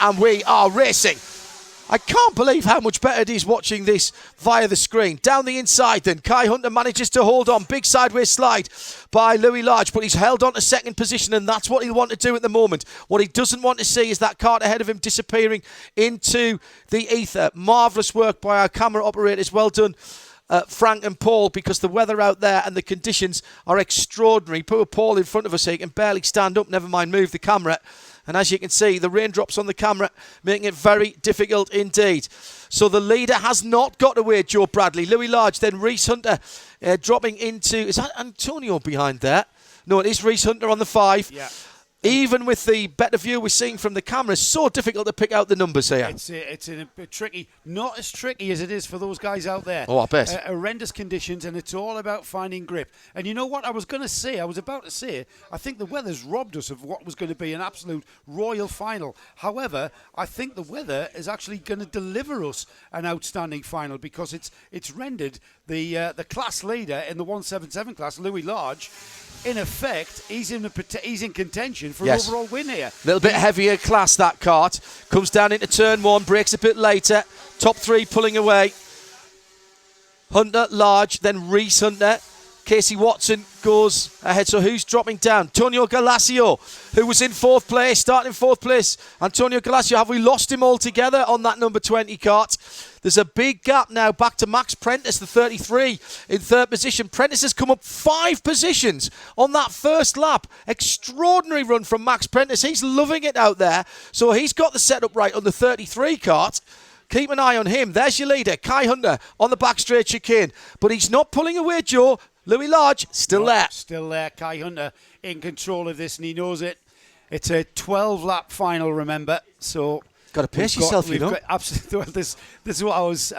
and we are racing. I can't believe how much better it is watching this via the screen. Down the inside then, Kai Hunter manages to hold on. Big sideways slide by Louis Large, but he's held on to second position, and that's what he'll want to do at the moment. What he doesn't want to see is that Kart ahead of him disappearing into the ether. Marvellous work by our camera operators. Well done, Frank and Paul, because the weather out there and the conditions are extraordinary. Poor Paul in front of us here can barely stand up, never mind move the camera. And as you can see, the raindrops on the camera making it very difficult indeed. So the leader has not got away, Joe Bradley. Louis Large, then Reese Hunter dropping into... Is that Antonio behind there? No, it is Reese Hunter on the 5. Yeah. Even with the better view we're seeing from the camera, it's so difficult to pick out the numbers here. It's a bit tricky. Not as tricky as it is for those guys out there. Oh, I bet. Horrendous conditions, and it's all about finding grip. And you know what I was about to say, I think the weather's robbed us of what was going to be an absolute royal final. However, I think the weather is actually going to deliver us an outstanding final, because it's rendered the class leader in the 177 class, Louis Large, in effect, he's in contention for an overall win here. A little bit heavier class, that Kart. Comes down into turn 1, breaks a bit later. Top 3 pulling away. Hunter, Large, then Reese Hunter. Casey Watson goes ahead. So who's dropping down? Antonio Galasio, who was in 4th place, starting in 4th place. Antonio Galasio, have we lost him altogether on that number 20 Kart? There's a big gap now back to Max Prentice, the 33, in 3rd position. Prentice has come up 5 positions on that first lap. Extraordinary run from Max Prentice. He's loving it out there. So he's got the setup right on the 33 Kart. Keep an eye on him. There's your leader, Kai Hunter, on the back straight chicane. But he's not pulling away, Joe. Louis Large, still there. Still there. Kai Hunter in control of this, and he knows it. It's a 12-lap final, remember. So got to pace yourself, you know. Absolutely. Well, this is what I was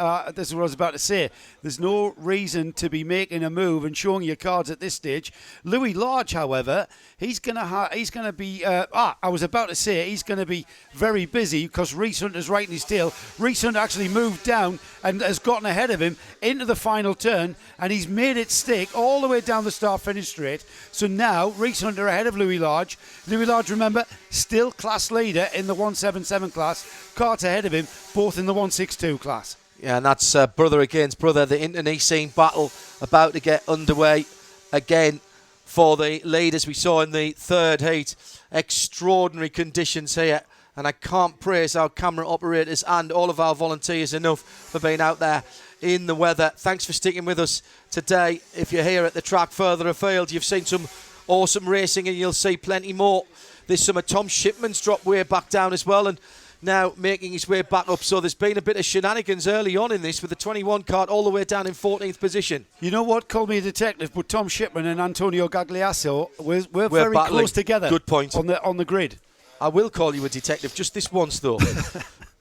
about to say. There's no reason to be making a move and showing your cards at this stage. Louis Large, however, he's gonna be. I was about to say he's going to be very busy, because Reese Hunter's right in his tail. Reese Hunter actually moved down and has gotten ahead of him into the final turn, and he's made it stick all the way down the start-finish straight. So now Reese Hunter ahead of Louis Large. Louis Large, remember, still class leader in the 177 class. Kart ahead of him, both in the 162 class. Yeah, and that's brother against brother. The internecine battle about to get underway again for the lead, as we saw in the 3rd heat. Extraordinary conditions here, and I can't praise our camera operators and all of our volunteers enough for being out there in the weather. Thanks for sticking with us today. If you're here at the track further afield, you've seen some awesome racing, and you'll see plenty more this summer. Tom Shipman's dropped way back down as well, and now making his way back up. So there's been a bit of shenanigans early on in this, with the 21 Kart all the way down in 14th position. You know what? Call me a detective, but Tom Shipman and Antonio Gagliasso, we're very battling. Close together. Good point. On the grid. I will call you a detective, just this once though.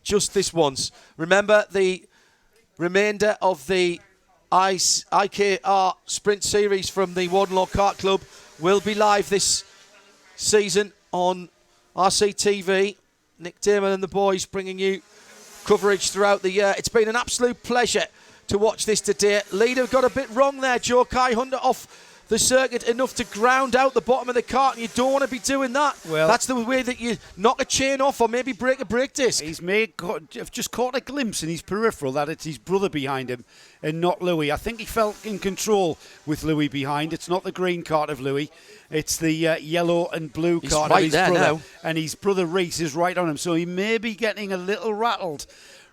Just this once. Remember, the remainder of the IKR Sprint Series from the Warden Kart Club will be live this season on RCTV. Nick Damon and the boys bringing you coverage throughout the year. It's been an absolute pleasure to watch this today. Leader got a bit wrong there, Joe. Kai Hunter off the circuit enough to ground out the bottom of the kart, and you don't want to be doing that. Well, that's the way that you knock a chain off, or maybe break a brake disc. He's just caught a glimpse in his peripheral that it's his brother behind him and not Louis. I think he felt in control with Louis behind. It's not the green kart of Louis. It's the yellow and blue kart of his brother. Now. And his brother Reese is right on him, so he may be getting a little rattled.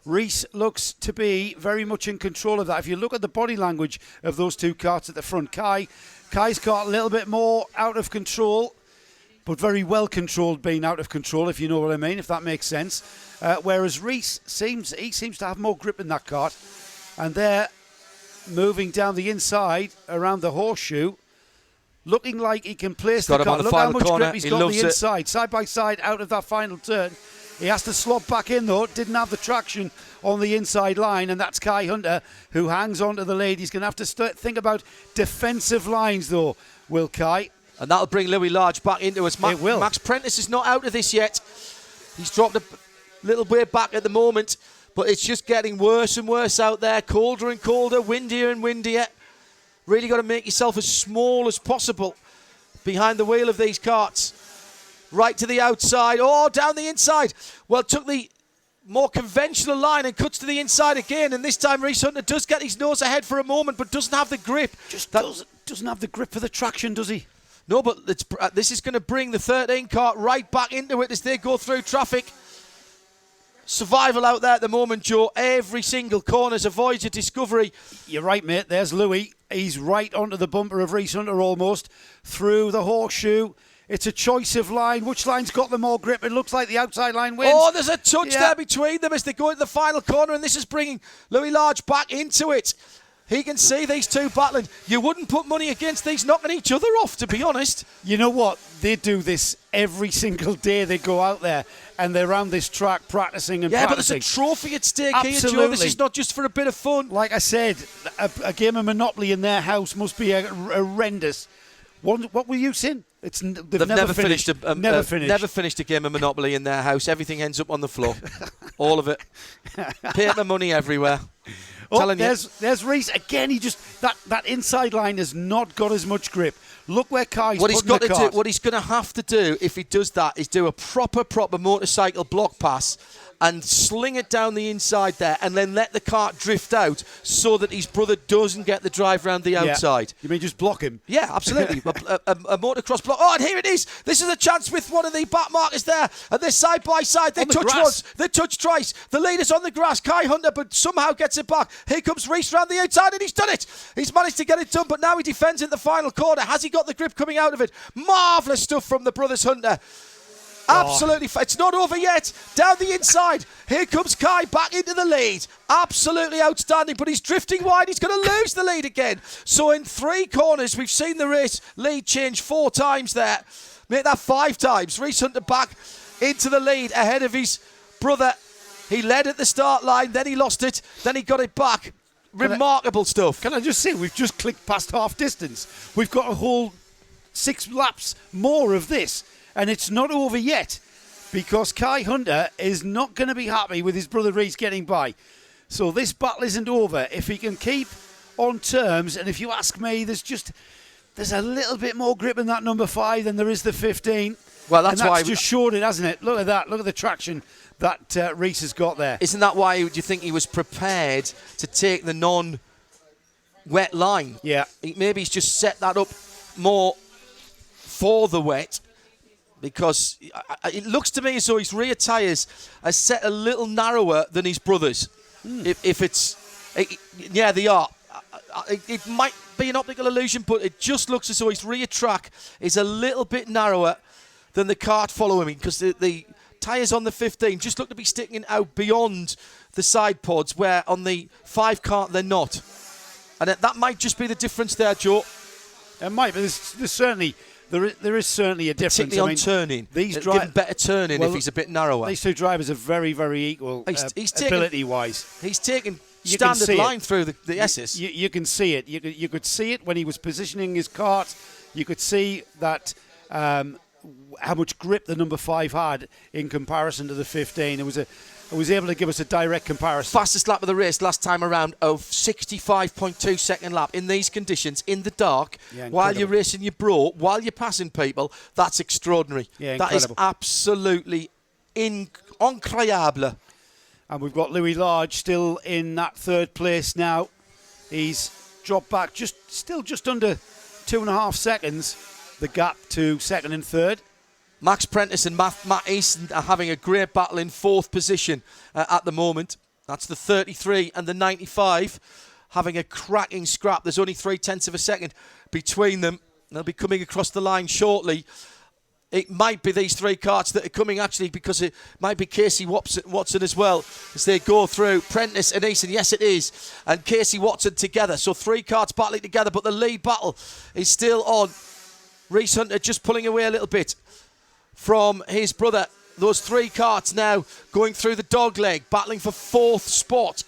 Reese looks to be very much in control of that. If you look at the body language of those two karts at the front, Kai's got a little bit more out of control, but very well controlled being out of control, if you know what I mean, if that makes sense. Whereas Reese seems to have more grip in that kart. And they're moving down the inside around the horseshoe, looking like he can place the kart. Look how much grip he's got on the inside, side by side out of that final turn. He has to slot back in though, didn't have the traction on the inside line, and that's Kai Hunter who hangs on to the lead. He's going to have to think about defensive lines though, will Kai. And that'll bring Louis Large back into us. It will. Max Prentice is not out of this yet. He's dropped a little way back at the moment, but it's just getting worse and worse out there. Colder and colder, windier and windier. Really got to make yourself as small as possible behind the wheel of these karts. right to the outside. Oh, down the inside. Well, took the more conventional line and cuts to the inside again. And this time, Reese Hunter does get his nose ahead for a moment, but doesn't have the grip. Doesn't have the grip for the traction, does he? No, but this is going to bring the 13 cart right back into it as they go through traffic. Survival out there at the moment, Joe. Every single corner's a voyage of discovery. You're right, mate. There's Louis. He's right onto the bumper of Reese Hunter almost. Through the horseshoe. It's a choice of line. Which line's got the more grip? It looks like the outside line wins. Oh, there's a touch there between them as they go into the final corner, and this is bringing Louis Large back into it. He can see these two battling. You wouldn't put money against these knocking each other off, to be honest. You know what? They do this every single day. They go out there and they're around this track practicing and practicing. But there's a trophy at stake here, Absolutely. Joe. This is not just for a bit of fun. Like I said, a game of Monopoly in their house must be horrendous. What were you saying? They've never finished. Never finished a game of Monopoly in their house. Everything ends up on the floor. All of it. Paper money everywhere. There's Reese again. He just that inside line has not got as much grip. Look where Kai's what he's got the to cart. do. What he's going to have to do if he does that is do a proper motorcycle block pass and sling it down the inside there, and then let the cart drift out so that his brother doesn't get the drive round the outside. You mean just block him? Yeah, absolutely. a motocross block. Oh, and here it is. This is a chance with one of the back markers there. And they're side by side. They touch once. They touch twice. The leader's on the grass. Kai Hunter, but somehow gets it back. Here comes Reese round the outside, and he's done it. He's managed to get it done, but now he defends in the final corner. Has he got the grip coming out of it? Marvellous stuff from the brothers Hunter. Absolutely. It's not over yet. Down the inside. Here comes Kai back into the lead. Absolutely outstanding, but he's drifting wide. He's going to lose the lead again. So in 3 corners, we've seen the race lead change 4 times there. Make that 5 times. Reese Hunter back into the lead ahead of his brother. He led at the start line, then he lost it, then he got it back. Remarkable stuff. Can I just say, we've just clicked past half distance. We've got a whole 6 laps more of this. And it's not over yet because Kai Hunter is not going to be happy with his brother Reese getting by. So this battle isn't over. If he can keep on terms, and if you ask me, there's a little bit more grip in that number 5 than there is the 15. Well, that's why just showed it, hasn't it? Look at that. Look at the traction that Reese has got there. Isn't that why do you think he was prepared to take the non-wet line? Yeah. Maybe he's just set that up more for the wet. Because it looks to me as though his rear tyres are set a little narrower than his brother's. Yeah, they are. It might be an optical illusion, but it just looks as though his rear track is a little bit narrower than the cart following him. Because the tyres on the 15 just look to be sticking out beyond the side pods, where on the 5 cart they're not. And that might just be the difference there, Joe. It might, but there's certainly... There is certainly a difference. Particularly on turning. Give him better turning if he's a bit narrower. These 2 drivers are very, very equal ability-wise. He's taken standard line through the S's. You can see it. You could see it when he was positioning his cart. You could see that how much grip the number 5 had in comparison to the 15. It was able to give us a direct comparison. Fastest lap of the race last time around of 65.2 second lap in these conditions, in the dark, while you're racing your bro, while you're passing people. That's extraordinary. Yeah, that is absolutely incroyable. And we've got Louis Large still in that 3rd place now. He's dropped back just under 2.5 seconds, the gap to 2nd and 3rd. Max Prentice and Matt Easton are having a great battle in 4th position at the moment. That's the 33 and the 95 having a cracking scrap. There's only 0.3 of a second between them. They'll be coming across the line shortly. It might be these 3 carts that are coming, actually, because it might be Casey Watson as well as they go through. Prentice and Easton, yes it is, and Casey Watson together. So 3 carts battling together, but the lead battle is still on. Reese Hunter just pulling away a little bit from his brother. Those 3 carts now going through the dog leg, battling for 4th spot.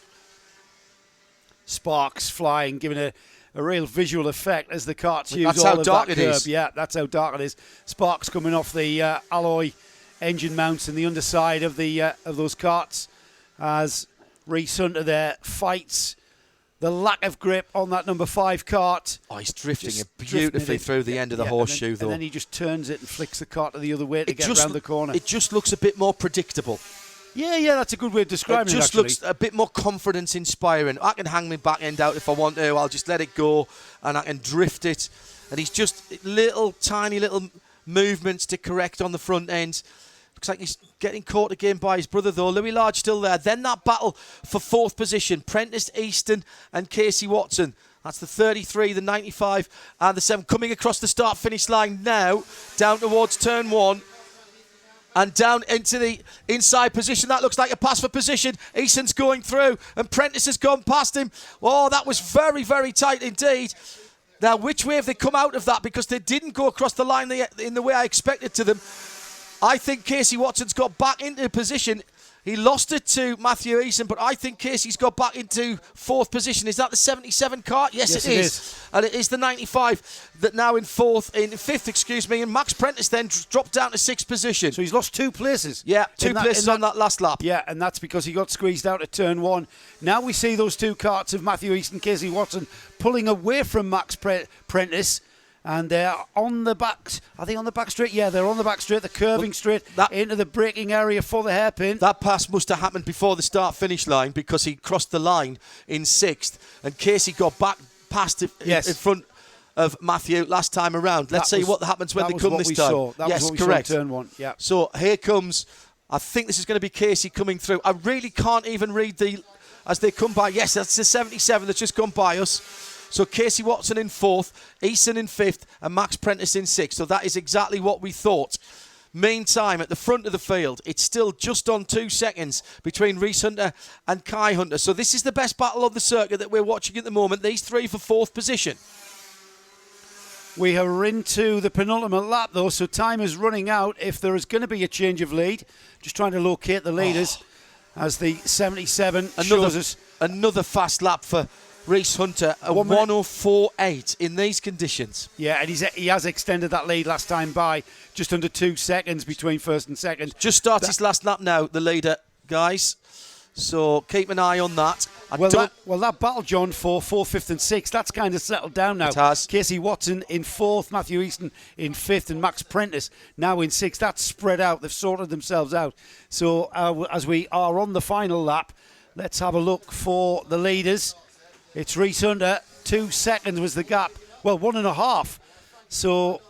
Sparks flying, giving a real visual effect as the carts use all of that curb. Is. Yeah, that's how dark it is. Sparks coming off the alloy engine mounts in the underside of the of those carts as Reese Hunter there fights the lack of grip on that number 5 Kart. Oh, he's drifting Just it beautifully drifting through the end of the horseshoe, though. And then he just turns it and flicks the Kart the other way to get around the corner. It just looks a bit more predictable. Yeah, that's a good way of describing it. It just looks a bit more confidence inspiring. I can hang my back end out if I want to. I'll just let it go and I can drift it. And he's just tiny little movements to correct on the front end. Looks like he's getting caught again by his brother, though. Louis Large still there. Then that battle for 4th position. Prentice Easton and Casey Watson. That's the 33, the 95 and the 7. Coming across the start-finish line now. Down towards turn 1. And down into the inside position. That looks like a pass for position. Easton's going through. And Prentice has gone past him. Oh, that was very, very tight indeed. Now, which way have they come out of that? Because they didn't go across the line in the way I expected to them. I think Casey Watson's got back into position. He lost it to Matthew Easton, but I think Casey's got back into 4th position. Is that the 77 Kart? Yes, it is. And it is the 95 that now in 5th, and Max Prentice then dropped down to 6th position. So he's lost 2 places. Yeah, 2 places on that last lap. Yeah, and that's because he got squeezed out at turn 1. Now we see those 2 Karts of Matthew Easton, Casey Watson pulling away from Max Prentice. And they're on the back. Are they on the back straight? Yeah, they're on the back straight. The curving straight into the braking area for the hairpin. That pass must have happened before the start-finish line because he crossed the line in 6th. And Casey got back past it in front of Matthew last time around. Let's see what happens when they come this time. That was what we saw in turn 1. Yeah. So here comes, I think this is going to be Casey coming through. I really can't even read as they come by. Yes, that's the 77 that's just gone by us. So Casey Watson in 4th, Easton in 5th, and Max Prentice in 6th. So that is exactly what we thought. Meantime, at the front of the field, it's still just on 2 seconds between Reese Hunter and Kai Hunter. So this is the best battle of the circuit that we're watching at the moment. These 3 for 4th position. We are into the penultimate lap, though, so time is running out. If there is going to be a change of lead, just trying to locate the leaders as the 77 shows us. Another fast lap for Reese Hunter, a 1:04.8 in these conditions. Yeah, and he has extended that lead last time by just under 2 seconds between 1st and 2nd. Just starts his last lap now, the leader, guys. So keep an eye on that. That battle, John, for 4th, 5th and 6th, that's kind of settled down now. It has. Casey Watson in 4th, Matthew Easton in 5th, and Max Prentice now in 6th. That's spread out. They've sorted themselves out. So as we are on the final lap, let's have a look for the leaders. It's Reese Hunter. 2 seconds was the gap. Well, 1.5. So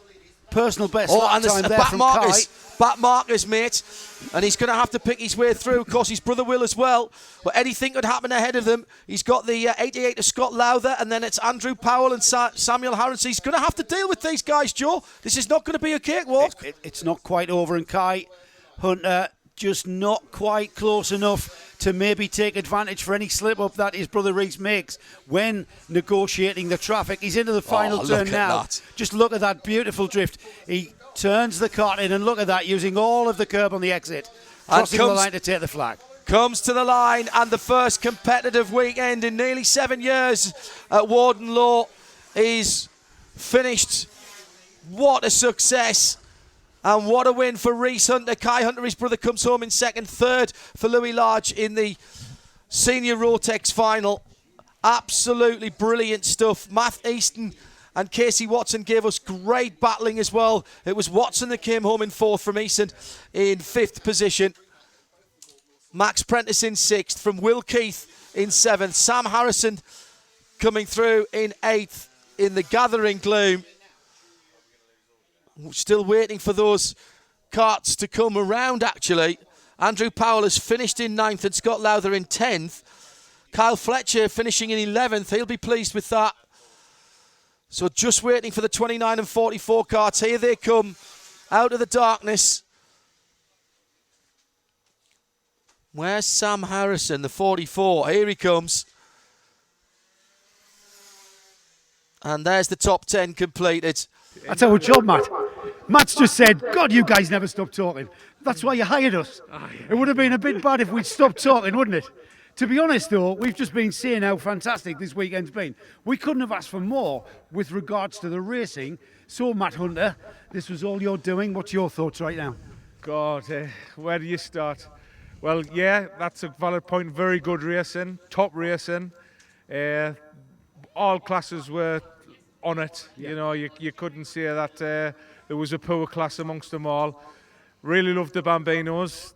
personal best lap time there from Kai. Back markers, mate. And he's going to have to pick his way through. Of course, his brother will as well. But anything could happen ahead of them. He's got the 88 of Scott Lowther, and then it's Andrew Powell and Samuel Harris. He's going to have to deal with these guys, Joe. This is not going to be a cakewalk. It's not quite over, and Kai Hunter just not quite close enough to maybe take advantage for any slip-up that his brother Reese makes when negotiating the traffic. He's into the final turn now. Just look at that beautiful drift. He turns the Kart in, and look at that, using all of the curb on the exit, crossing the line to take the flag. Comes to the line, and the first competitive weekend in nearly 7 years at Warden Law is finished. What a success. And what a win for Reese Hunter. Kai Hunter, his brother, comes home in 2nd. 3rd for Louis Large in the Senior Rotex final. Absolutely brilliant stuff. Matt Easton and Casey Watson gave us great battling as well. It was Watson that came home in 4th from Easton in 5th position. Max Prentice in 6th from Will Keith in 7th. Sam Harrison coming through in 8th in the gathering gloom. Still waiting for those carts to come around, actually. Andrew Powell has finished in 9th and Scott Lowther in 10th. Kyle Fletcher finishing in 11th. He'll be pleased with that. So just waiting for the 29 and 44 carts. Here they come out of the darkness. Where's Sam Harrison, the 44? Here he comes. And there's the top 10 completed. That's our job, Matt. Matt's just said, God, you guys never stop talking. That's why you hired us. It would have been a bit bad if we'd stopped talking, wouldn't it? To be honest, though, we've just been seeing how fantastic this weekend's been. We couldn't have asked for more with regards to the racing. So, Matt Hunter, this was all you're doing. What's your thoughts right now? God, where do you start? Well, yeah, that's a valid point. Very good racing, top racing. All classes were on it. You know, you couldn't say that there was a poor class amongst them all. Really loved the Bambinos,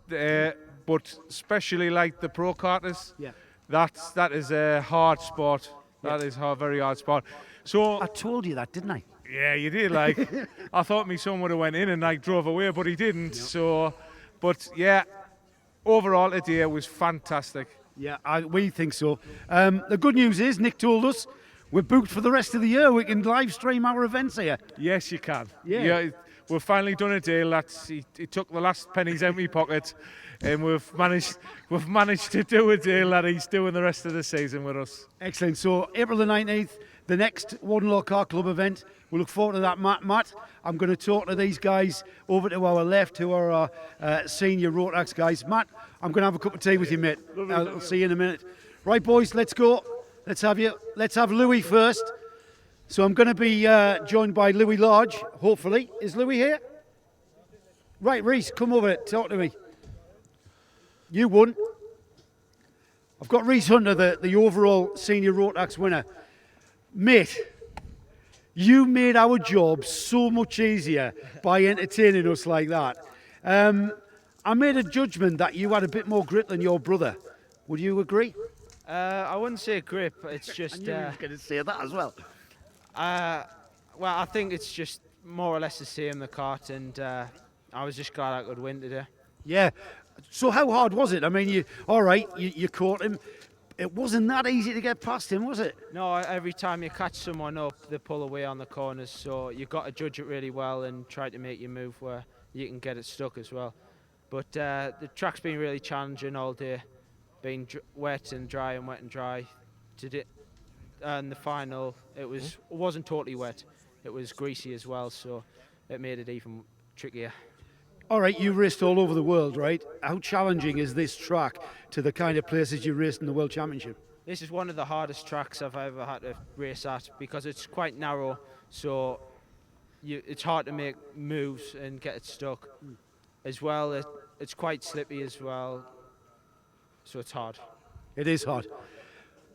but especially like the pro karters. Yeah. That is a hard sport. That is a very hard sport. So I told you that, didn't I? yeah, you did. Like, I thought my son would have went in and like drove away, but he didn't. So, but yeah, overall today was fantastic. Yeah, we think so. The good news is, Nick told us, we're booked for the rest of the year. We can live stream our events here. Yes, you can. Yeah. We've finally done a deal. He took the last pennies out of my pocket, and we've managed to do a deal that he's doing the rest of the season with us. Excellent. So April the 19th, the next Warden Car Club event. We look forward to that, Matt. I'm going to talk to these guys over to our left, who are our senior Rotax guys. Matt, I'm going to have a cup of tea with you, mate. I'll see you in a minute. Right, boys, let's go. Let's have Louis first. So I'm going to be joined by Louis Large, hopefully. Is Louis here? Right, Reese, come over. Talk to me. You won. I've got Reese Hunter, the overall senior Rotax winner. Mate, you made our job so much easier by entertaining us like that. I made a judgment that you had a bit more grit than your brother. Would you agree? I wouldn't say grip. It's just. I knew you was going to say that as well. Well, I think it's just more or less the same, the kart, and I was just glad I could win today. Yeah. So how hard was it? I mean, you caught him. It wasn't that easy to get past him, was it? No, every time you catch someone up, they pull away on the corners, so you've got to judge it really well and try to make your move where you can get it stuck as well. But the track's been really challenging all day, been wet and dry and wet and dry. And the final, it wasn't totally wet, it was greasy as well, so it made it even trickier. All right, you raced all over the world, right? How challenging is this track to the kind of places you raced in the World Championship? This is one of the hardest tracks I've ever had to race at because it's quite narrow, so it's hard to make moves and get it stuck. As well, it's quite slippy as well, so it's hard. It is hard.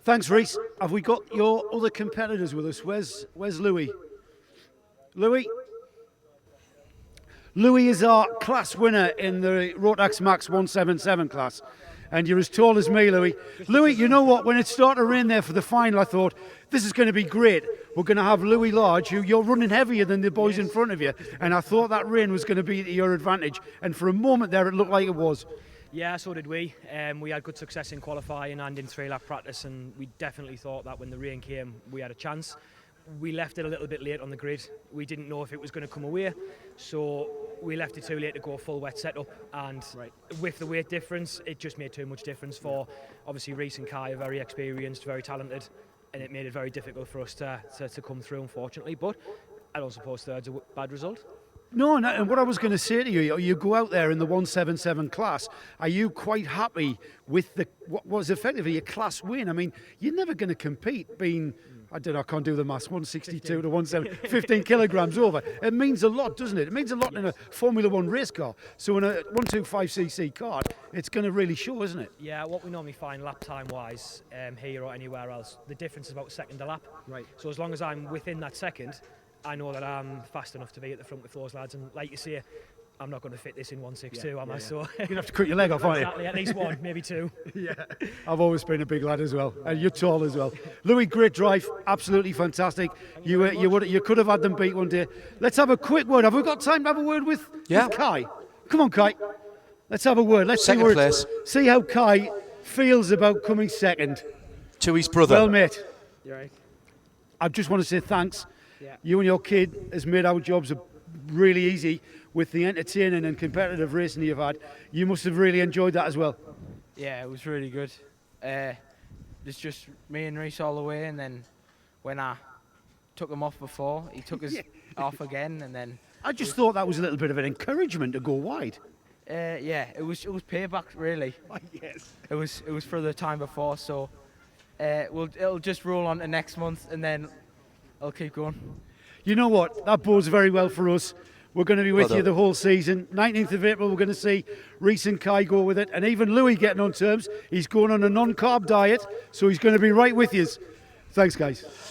Thanks, Reese. Have we got your other competitors with us? Where's Louis? Louis? Louis is our class winner in the Rotax Max 177 class. And you're as tall as me, Louis. Louis, you know what? When it started to rain there for the final, I thought, this is going to be great. We're going to have Louis Large, who you're running heavier than the boys in front of you. And I thought that rain was going to be to your advantage. And for a moment there, it looked like it was. Yeah, so did we. We had good success in qualifying and in 3-lap practice, and we definitely thought that when the rain came, we had a chance. We left it a little bit late on the grid. We didn't know if it was going to come away, so we left it too late to go full wet setup. And with the weight difference, it just made too much difference for, obviously, Reese and Kai are very experienced, very talented, and it made it very difficult for us to come through, unfortunately. But I don't suppose third's a bad result. No, and what I was going to say to you, you go out there in the 177 class, are you quite happy with what was effectively a class win? I mean, you're never going to compete being, I can't do the maths, 162 to 170, 15 kilograms over. It means a lot, doesn't it? It means a lot in a Formula One race car. So in a 125cc car, it's going to really show, isn't it? Yeah, what we normally find lap time-wise here or anywhere else, the difference is about a second a lap. Right. So as long as I'm within that second, I know that I'm fast enough to be at the front with those lads, and like you say, I'm not going to fit this in 162, am I? So You're going to have to cut your leg off, aren't you? exactly, at least one, maybe two. Yeah, I've always been a big lad as well, and you're tall as well. Louis, great drive, absolutely fantastic. You could have had them beat one day. Let's have a quick word. Have we got time to have a word with Kai? Come on, Kai. Let's have a word. Let's Second place. See how Kai feels about coming second. To his brother. Well, mate, You're right. I just want to say thanks. Yeah. You and your kid has made our jobs really easy with the entertaining and competitive racing you've had. You must have really enjoyed that as well. Yeah, it was really good. It's just me and Reese all the way, and then when I took him off before, he took us off again, and then I just thought that was a little bit of an encouragement to go wide. yeah, it was payback really. Yes. It was for the time before, so it'll just roll on to next month, and then I'll keep going. You know what? That bodes very well for us. We're going to be with Well you done. the whole season. 19th of April, we're going to see Reese and Kai go with it. And even Louis getting on terms. He's going on a non-carb diet, so he's going to be right with you. Thanks, guys.